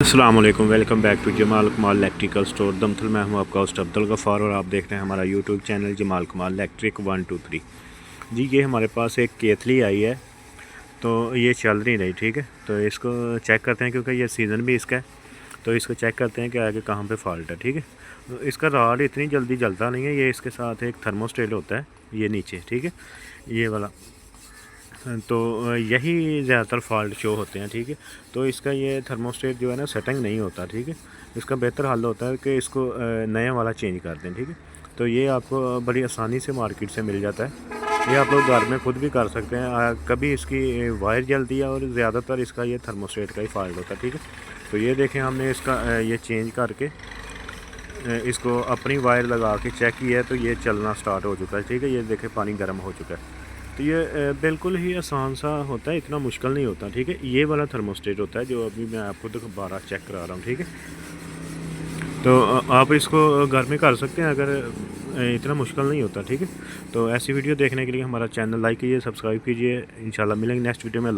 अस्सलाम वालेकुम, welcome back to Jamal कमाल इलेक्ट्रिकल स्टोर दमथल। मैं हूं आपका होस्ट अब्दुल गफ़ार और आप देख रहे हैं हमारा यूट्यूब चैनल जमाल कमाल इलेक्ट्रिक 123। जी, ये हमारे पास एक केतली आई है, तो ये चल नहीं रही। ठीक है, तो इसको चेक करते हैं क्योंकि ये सीज़न भी इसका है, तो इसको चेक करते हैं कि आगे कहाँ पे फॉल्ट है। ठीक है, तो इसका रॉड इतनी जल्दी जलता नहीं है। ये इसके साथ एक थर्मोस्टेट होता है, ये नीचे। ठीक है, ये वाला, तो यही ज़्यादातर फॉल्ट शो होते हैं। ठीक है, तो इसका ये थर्मोस्टेट जो है ना, सेटिंग नहीं होता। ठीक है, इसका बेहतर हल होता है कि इसको नया वाला चेंज कर दें। ठीक है, तो ये आपको बड़ी आसानी से मार्केट से मिल जाता है। ये आप लोग घर में खुद भी कर सकते हैं। कभी इसकी वायर जलती है और ज़्यादातर इसका ये थर्मोस्टेट का ही फॉल्ट होता है। ठीक है, तो ये देखें, हमने इसका ये चेंज करके इसको अपनी वायर लगा के चेक किया है, तो ये चलना स्टार्ट हो चुका है। ठीक है, ये देखें पानी गर्म हो चुका है। तो ये बिल्कुल ही आसान सा होता है, इतना मुश्किल नहीं होता। ठीक है, ये वाला थर्मोस्टेट होता है जो अभी मैं आपको दोबारा चेक करा रहा हूँ। ठीक है, तो आप इसको घर में कर सकते हैं अगर इतना मुश्किल नहीं होता। ठीक है, तो ऐसी वीडियो देखने के लिए हमारा चैनल लाइक कीजिए, सब्सक्राइब कीजिए। इंशाल्लाह मिलेंगे नेक्स्ट वीडियो में।